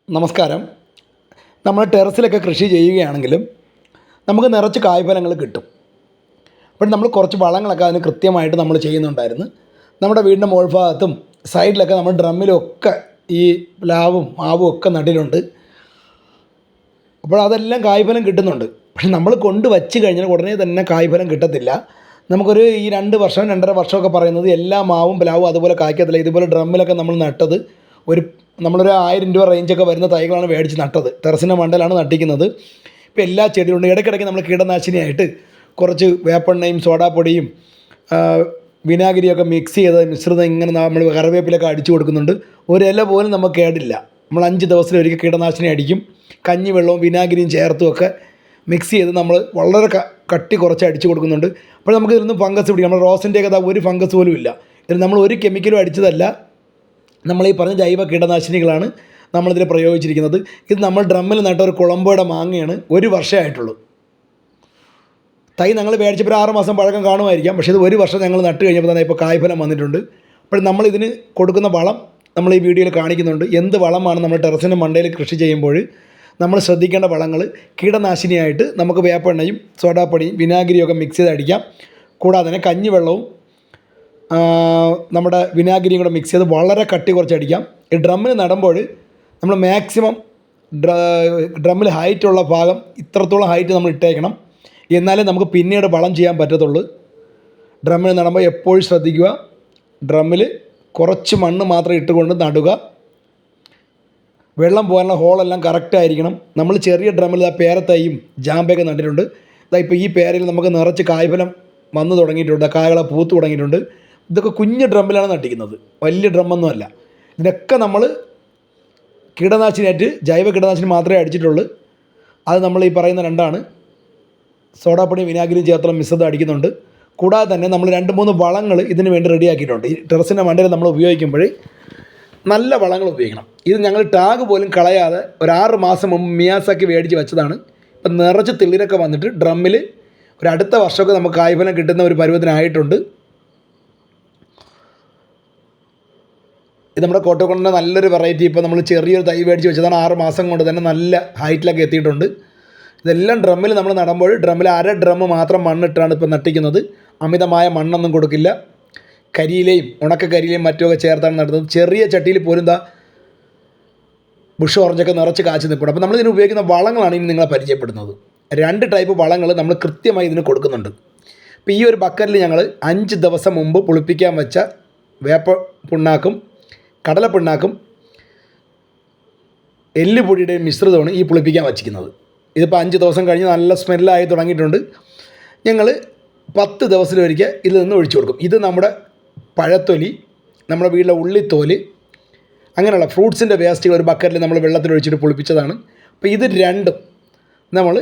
നമസ്കാരം. നമ്മൾ ടെറസിലൊക്കെ കൃഷി ചെയ്യുകയാണെങ്കിലും നമുക്ക് നിറച്ച് കായ്ഫലങ്ങൾ കിട്ടും. അപ്പോൾ നമ്മൾ കുറച്ച് വളങ്ങളൊക്കെ അതിന് കൃത്യമായിട്ട് നമ്മൾ ചെയ്യുന്നുണ്ടായിരുന്നു. നമ്മുടെ വീടിൻ്റെ മോൾ ഭാഗത്തും സൈഡിലൊക്കെ നമ്മൾ ഡ്രമ്മിലൊക്കെ ഈ പ്ലാവും മാവും ഒക്കെ നട്ടിട്ടുണ്ട്. അപ്പോൾ അതെല്ലാം കായ്ഫലം കിട്ടുന്നുണ്ട്. പക്ഷെ നമ്മൾ കൊണ്ട് വച്ച് കഴിഞ്ഞാൽ ഉടനെ തന്നെ കായ്ഫലം കിട്ടത്തില്ല. നമുക്കൊരു ഈ 2 വർഷം 2.5 വർഷമൊക്കെ പറയുന്നത് എല്ലാ മാവും പ്ലാവും അതുപോലെ കായ്ക്കത്തില്ല. ഇതുപോലെ ഡ്രമ്മിലൊക്കെ നമ്മൾ നട്ടത് നമ്മളൊരു 1000 രൂപ റേഞ്ചൊക്കെ വരുന്ന തൈകളാണ് മേടിച്ച് നട്ടത്. ടെറസിൻ്റെ മണ്ടയിലാണ് നട്ടിക്കുന്നത്. ഇപ്പോൾ എല്ലാ ചെടികളുണ്ട്. ഇടയ്ക്കിടയ്ക്ക് നമ്മൾ കീടനാശിനിയായിട്ട് കുറച്ച് വേപ്പെണ്ണയും സോഡാപ്പൊടിയും വിനാഗിരിയൊക്കെ മിക്സ് ചെയ്ത മിശ്രിതം ഇങ്ങനെ നമ്മൾ കറിവേപ്പിലൊക്കെ അടിച്ചു കൊടുക്കുന്നുണ്ട്. ഒരില പോലും നമുക്ക് കേടില്ല. നമ്മൾ 5 ദിവസത്തിലൊരിക്കൽ കീടനാശിനി അടിക്കും. കഞ്ഞിവെള്ളവും വിനാഗിരിയും ചേർത്തുമൊക്കെ മിക്സ് ചെയ്ത് നമ്മൾ വളരെ കട്ടി കുറച്ച് അടിച്ചു കൊടുക്കുന്നുണ്ട്. അപ്പോൾ നമുക്ക് ഇതിലൊന്നും ഫംഗസ് പിടിക്കും. നമ്മൾ റോസിൻ്റെയൊക്കെ ഒരു ഫംഗസ് പോലും ഇല്ല. ഇതിൽ നമ്മൾ ഒരു കെമിക്കലും അടിച്ചതല്ല. നമ്മൾ ഈ പറഞ്ഞ ജൈവ കീടനാശിനികളാണ് നമ്മളിതിൽ പ്രയോഗിച്ചിരിക്കുന്നത്. ഇത് നമ്മൾ ഡ്രമ്മിൽ നട്ട ഒരു കുളമ്പോയുടെ മാങ്ങയാണ്. 1 വർഷമേ ആയിട്ടുള്ളൂ. തൈ ഞങ്ങൾ മേടിച്ചപ്പോൾ 6 മാസം പഴക്കം കാണുമായിരിക്കാം. പക്ഷേ ഇത് 1 വർഷം ഞങ്ങൾ നട്ട് കഴിഞ്ഞപ്പോൾ തന്നെ ഇപ്പോൾ കായ്ഫലം വന്നിട്ടുണ്ട്. അപ്പോൾ നമ്മളിതിന് കൊടുക്കുന്ന വളം നമ്മൾ ഈ വീഡിയോയിൽ കാണിക്കുന്നുണ്ട്. എന്ത് വളമാണ് നമ്മൾ ടെറസിൻ്റെ മണ്ടയിൽ കൃഷി ചെയ്യുമ്പോൾ നമ്മൾ ശ്രദ്ധിക്കേണ്ട വളങ്ങൾ. കീടനാശിനിയായിട്ട് നമുക്ക് വേപ്പെണ്ണയും സോഡാപ്പൊടിയും വിനാഗിരിയൊക്കെ മിക്സ് ചെയ്ത് അടിക്കാം. കൂടാതെ തന്നെ കഞ്ഞിവെള്ളവും നമ്മുടെ വിനാഗിരിയും കൂടെ മിക്സ് ചെയ്ത് വളരെ കട്ടി കുറച്ച് അടിക്കാം. ഈ ഡ്രമ്മിൽ നടുമ്പോൾ നമ്മൾ മാക്സിമം ഡ്രമ്മിൽ ഹൈറ്റുള്ള ഭാഗം ഇത്രത്തോളം ഹൈറ്റ് നമ്മൾ ഇട്ടേക്കണം. എന്നാലേ നമുക്ക് പിന്നീട് വളം ചെയ്യാൻ പറ്റത്തുള്ളൂ. ഡ്രമ്മിൽ നടുമ്പോൾ എപ്പോഴും ശ്രദ്ധിക്കുക, ഡ്രമ്മിൽ കുറച്ച് മണ്ണ് മാത്രം ഇട്ടുകൊണ്ട് നടുക. വെള്ളം പോകാനുള്ള ഹോളെല്ലാം കറക്റ്റായിരിക്കണം. നമ്മൾ ചെറിയ ഡ്രമ്മിൽ പേരത്തൈയും ജാമ്പയൊക്കെ നട്ടിട്ടുണ്ട്. ഇപ്പോൾ ഈ പേരയിൽ നമുക്ക് നിറച്ച് കായ്ഫലം വന്നു തുടങ്ങിയിട്ടുണ്ട്. കായകളെ പൂത്ത് തുടങ്ങിയിട്ടുണ്ട്. ഇതൊക്കെ കുഞ്ഞ് ഡ്രമ്മിലാണ് നട്ടിക്കുന്നത്, വലിയ ഡ്രമ്മൊന്നുമല്ല. ഇതിനൊക്കെ നമ്മൾ കീടനാശിനിയായിട്ട് ജൈവ കീടനാശിനി മാത്രമേ അടിച്ചിട്ടുള്ളൂ. അത് നമ്മൾ ഈ പറയുന്ന 2 സോഡാപ്പൊടിയും വിനാഗിരിയും ചേർത്തുള്ള മിശ്രിതം അടിക്കുന്നുണ്ട്. കൂടാതെ തന്നെ നമ്മൾ 2-3 വളങ്ങൾ ഇതിന് വേണ്ടി റെഡിയാക്കിയിട്ടുണ്ട്. ഈ ടെറസിൻ്റെ മണ്ടയിൽ നമ്മൾ ഉപയോഗിക്കുമ്പോൾ നല്ല വളങ്ങൾ ഉപയോഗിക്കണം. ഇത് ഞങ്ങൾ ടാഗ് പോലും കളയാതെ ഒരു 6 മാസം മുമ്പ് മിയാസാക്കി മേടിച്ച് വെച്ചതാണ്. ഇപ്പം നിറച്ച് തിളിരൊക്കെ വന്നിട്ട് ഡ്രമ്മിൽ ഒരു അടുത്ത വർഷമൊക്കെ നമുക്ക് കായ്ഫലം കിട്ടുന്ന ഒരു പരുവത്തിനായിട്ടുണ്ട്. ഇത് നമ്മുടെ കോട്ടക്കൊണ്ടിൻ്റെ നല്ലൊരു വെറൈറ്റി. ഇപ്പോൾ നമ്മൾ ചെറിയൊരു തൈ മേടിച്ച് വെച്ചതാണ്. 6 മാസം കൊണ്ട് തന്നെ നല്ല ഹൈറ്റിലൊക്കെ എത്തിയിട്ടുണ്ട്. ഇതെല്ലാം ഡ്രമ്മിൽ നമ്മൾ നടുമ്പോൾ ഡ്രമ്മിൽ 1/2 ഡ്രമ്മ് മാത്രം മണ്ണിട്ടാണ് ഇപ്പോൾ നട്ടിക്കുന്നത്. അമിതമായ മണ്ണൊന്നും കൊടുക്കില്ല. കരിയിലയും ഉണക്കക്കരിയിലയും മറ്റുമൊക്കെ ചേർത്താണ് നടുന്നത്. ചെറിയ ചട്ടിയിൽ പോലും ബുഷ് ഓറഞ്ചൊക്കെ നിറച്ച് കാച്ചു നിൽപ്പുണ്ട്. അപ്പോൾ നമ്മളിതിന് ഉപയോഗിക്കുന്ന വളങ്ങളാണ് ഇനി നിങ്ങളെ പരിചയപ്പെടുന്നത്. 2 ടൈപ്പ് വളങ്ങൾ നമ്മൾ കൃത്യമായി ഇതിന് കൊടുക്കുന്നുണ്ട്. ഇപ്പോൾ ഈ ഒരു ബക്കറ്റിൽ ഞങ്ങൾ 5 ദിവസം മുമ്പ് പുളിപ്പിക്കാൻ വെച്ച വേപ്പ പിണ്ണാക്കും കടലപ്പിണ്ണാക്കും എല്ലുപൊടിയുടെയും മിശ്രിതമാണ് ഈ പുളിപ്പിക്കാൻ വച്ചിരിക്കുന്നത്. ഇതിപ്പോൾ 5 ദിവസം കഴിഞ്ഞ് നല്ല സ്മെല്ലായി തുടങ്ങിയിട്ടുണ്ട്. ഞങ്ങൾ 10 ദിവസത്തിലൊരിക്കൽ ഇതിൽ നിന്ന് ഒഴിച്ചു കൊടുക്കും. ഇത് നമ്മുടെ പഴത്തൊലി, നമ്മുടെ വീട്ടിലെ ഉള്ളിത്തോല്, അങ്ങനെയുള്ള ഫ്രൂട്ട്സിൻ്റെ വേസ്റ്റുകൾ ഒരു ബക്കറ്റിൽ നമ്മൾ വെള്ളത്തിൽ ഒഴിച്ചിട്ട് പുളിപ്പിച്ചതാണ്. അപ്പോൾ ഇത് 2ഉം നമ്മൾ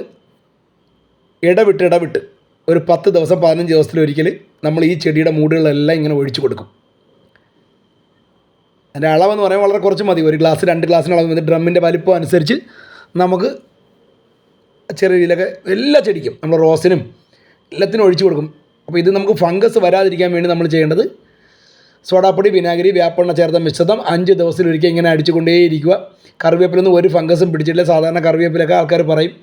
ഇടവിട്ട് ഒരു 10 ദിവസം 15 ദിവസത്തിലൊരിക്കൽ നമ്മൾ ഈ ചെടിയുടെ മൂടുകളെല്ലാം ഇങ്ങനെ ഒഴിച്ചു കൊടുക്കും. അതിൻ്റെ അളവെന്ന് പറയാൻ വളരെ കുറച്ച് മതി. 1 ഗ്ലാസ് 2 ഗ്ലാസ്സിന് അളവ് മതി. ഡ്രമ്മിൻ്റെ വലിപ്പം അനുസരിച്ച് നമുക്ക് ചെറിയ രീതിയിലൊക്കെ എല്ലാ ചെടിക്കും നമ്മൾ റോസിനും എല്ലാത്തിനും ഒഴിച്ചു കൊടുക്കും. അപ്പോൾ ഇത് നമുക്ക് ഫംഗസ് വരാതിരിക്കാൻ വേണ്ടി നമ്മൾ ചെയ്യേണ്ടത് സോഡാപ്പൊടി വിനാഗിരി വേപ്പെണ്ണ ചേർത്ത മിശ്രിതം 5 ദിവസത്തിലൊരിക്കൽ ഇങ്ങനെ അടിച്ചുകൊണ്ടേയിരിക്കുക. കറിവേപ്പിലൊന്നും ഒരു ഫംഗസും പിടിച്ചിട്ടില്ല. സാധാരണ കറിവേപ്പിലൊക്കെ ആൾക്കാർ പറയും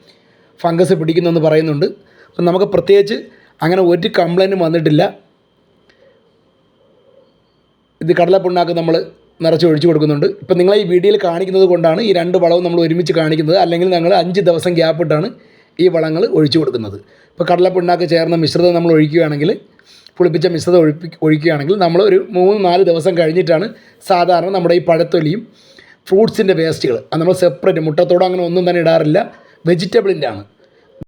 ഫംഗസ് പിടിക്കുന്നെന്ന് പറയുന്നുണ്ട്. അപ്പം നമുക്ക് പ്രത്യേകിച്ച് അങ്ങനെ ഒരു കംപ്ലൈൻറ്റും വന്നിട്ടില്ല. ഇത് കടലപ്പിണ്ണാക്ക് നമ്മൾ നിറച്ച് ഒഴിച്ചു കൊടുക്കുന്നുണ്ട്. ഇപ്പം നിങ്ങളെ ഈ വീഡിയോയിൽ കാണിക്കുന്നത് കൊണ്ടാണ് ഈ 2 വളവും നമ്മൾ ഒരുമിച്ച് കാണിക്കുന്നത്. അല്ലെങ്കിൽ ഞങ്ങൾ 5 ദിവസം ഗ്യാപ്പിട്ടാണ് ഈ വളങ്ങൾ ഒഴിച്ചു കൊടുക്കുന്നത്. ഇപ്പോൾ കടലപ്പിണ്ണാക്ക് ചേർന്ന മിശ്രിതം നമ്മൾ ഒഴിക്കുകയാണെങ്കിൽ, പുളിപ്പിച്ച മിശ്രിതം ഒഴിക്കുകയാണെങ്കിൽ നമ്മൾ ഒരു 3-4 ദിവസം കഴിഞ്ഞിട്ടാണ് സാധാരണ നമ്മുടെ ഈ പഴത്തൊലിയും ഫ്രൂട്ട്സിൻ്റെ വേസ്റ്റുകൾ അത് നമ്മൾ സെപ്പറേറ്റ് മുട്ടത്തോടോ അങ്ങനെ ഒന്നും തന്നെ ഇടാറില്ല. വെജിറ്റബിളിൻ്റെ ആണ്.